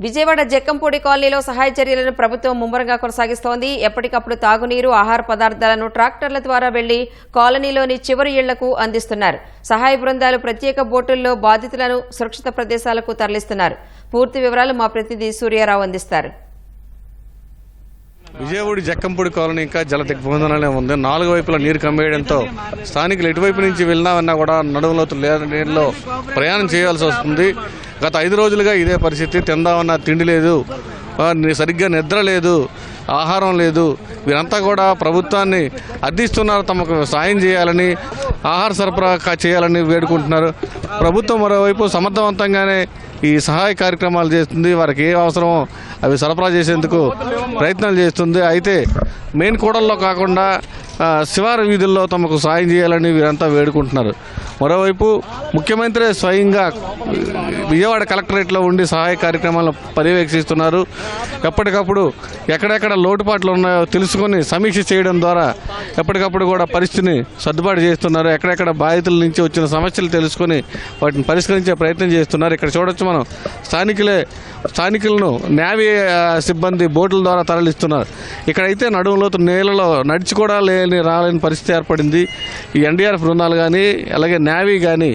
విజయవాడ జక్కంపూడి కాలనీలో సహాయ చర్యలను ప్రభుత్వం ముమ్మరంగా కొనసాగిస్తోంది. ఎప్పటికప్పుడు తాగునీరు, ఆహార పదార్థాలను ట్రాక్టర్ల ద్వారా వెళ్లి కాలనీలోని చివరి ఇళ్లకు అందిస్తున్నారు. సహాయ బృందాలు ప్రత్యేక బోటుల్లో బాధితులను సురక్షిత ప్రదేశాలకు తరలిస్తున్నారు. పూర్తి వివరాలు మా ప్రతినిధి సూర్యారావు అందిస్తారు. విజయవాడ జక్కంపూడి కాలనీ ఇంకా జల దిగ్బంధననే ఉంది. 4 వైపులా నీరు కమ్మేయడంతో స్థానికులు ఎటువైపు నుంచి వెళ్ళినామన్నా కూడా నడుములోతు నీళ్ళలో ప్రయాణం చేయాల్సి వస్తుంది. గత 5 రోజులుగా ఇదే పరిస్థితి. తిందామన్నా తిండి లేదు, సరిగ్గా నిద్ర లేదు, ఆహారం లేదు. వీరంతా కూడా ప్రభుత్వాన్ని అర్థిస్తున్నారు, తమకు సాయం చేయాలని, ఆహార సరఫరా చేయాలని వేడుకుంటున్నారు. ప్రభుత్వం మరోవైపు సమర్థవంతంగానే ఈ సహాయ కార్యక్రమాలు చేస్తుంది. వారికి ఏ అవసరమో అవి సరఫరా చేసేందుకు ప్రయత్నాలు చేస్తుంది. అయితే మెయిన్ కూడల్లో కాకుండా శివారు వీధుల్లో తమకు సాయం చేయాలని వీరంతా వేడుకుంటున్నారు. మరోవైపు ముఖ్యమంత్రి స్వయంగా విజయవాడ కలెక్టరేట్లో ఉండి సహాయ కార్యక్రమాలను పర్యవేక్షిస్తున్నారు. ఎప్పటికప్పుడు ఎక్కడెక్కడ లోటుపాట్లు ఉన్నాయో తెలుసుకొని సమీక్ష చేయడం ద్వారా ఎప్పటికప్పుడు కూడా పరిస్థితిని సర్దుబాటు చేస్తున్నారు. ఎక్కడెక్కడ బాధితుల నుంచి వచ్చిన సమస్యలు తెలుసుకొని వాటిని పరిష్కరించే ప్రయత్నం చేస్తున్నారు. ఇక్కడ చూడొచ్చు మనం స్థానికులను నేవీ సిబ్బంది బోట్ల ద్వారా తరలిస్తున్నారు. ఇక్కడైతే నడుములోతు నీళ్ళలో నడిచి కూడా రాలేని పరిస్థితి ఏర్పడింది. ఈ ఎన్డీఆర్ఎఫ్ బృందాలు కానీ అలాగే నేవీ కానీ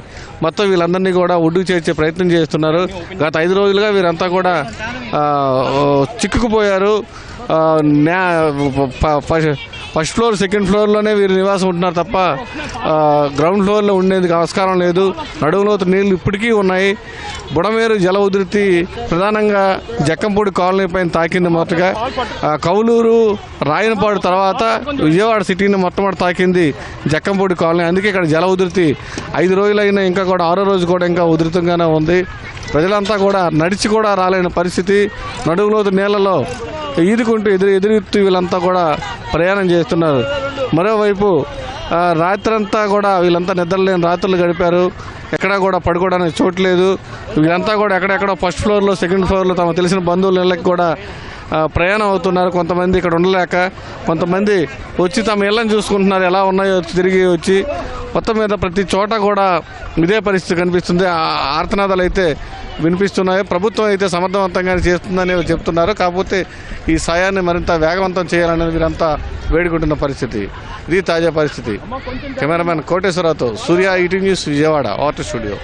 మొత్తం వీళ్ళందరినీ కూడా ఒడ్డుకు చేర్చే ప్రయత్నం చేస్తున్నారు. గత 5 రోజులుగా వీరంతా కూడా చిక్కుకుపోయారు. ఫస్ట్ ఫ్లోర్, సెకండ్ ఫ్లోర్లోనే వీరు నివాసం ఉంటున్నారు తప్ప గ్రౌండ్ ఫ్లోర్లో ఉండేందుకు ఆస్కారం లేదు. నడుములోతు నీళ్లు ఇప్పటికీ ఉన్నాయి. బుడమేరు జల ఉధృతి ప్రధానంగా జక్కంపూడి కాలనీ పైన తాకింది. మొదటగా కౌలూరు, రాయనపాడు తర్వాత విజయవాడ సిటీని మొట్టమొదటి తాకింది జక్కంపూడి కాలనీ. అందుకే ఇక్కడ జల ఉధృతి 5 రోజులైనా ఇంకా కూడా 6వ రోజు కూడా ఇంకా ఉధృతంగానే ఉంది. ప్రజలంతా కూడా నడిచి కూడా రాలేని పరిస్థితి. నడుములోతు నీళ్లలో ఈదుకుంటూ ఎదురెత్తు వీళ్ళంతా కూడా ప్రయాణం చేస్తున్నారు. మరోవైపు రాత్రంతా కూడా వీళ్ళంతా నిద్రలేని రాత్రులు గడిపారు. ఎక్కడా కూడా పడుకోవడానికి చోటు లేదు. వీళ్ళంతా కూడా ఎక్కడెక్కడో ఫస్ట్ ఫ్లోర్లో, సెకండ్ ఫ్లోర్లో తమ తెలిసిన బంధువుల ఇళ్ళకి కూడా ప్రయాణం అవుతున్నారు. కొంతమంది ఇక్కడ ఉండలేక, కొంతమంది వచ్చి తమ ఇళ్ళని చూసుకుంటున్నారు, ఎలా ఉన్నాయో తిరిగి వచ్చి. మొత్తం మీద ప్రతి చోట కూడా ఇదే పరిస్థితి కనిపిస్తుంది. ఆర్తనాదాలు అయితే వినిపిస్తున్నాయి. ప్రభుత్వం అయితే సమర్థవంతంగానే చేస్తుందని చెప్తున్నారు. కాకపోతే ఈ సాయాన్ని మరింత వేగవంతం చేయాలని వీరంతా వేడుకుంటున్న పరిస్థితి. ఇది తాజా పరిస్థితి. కెమెరామెన్ కోటేశ్వరరావుతో Surya, ET news, Vijayawada art studio.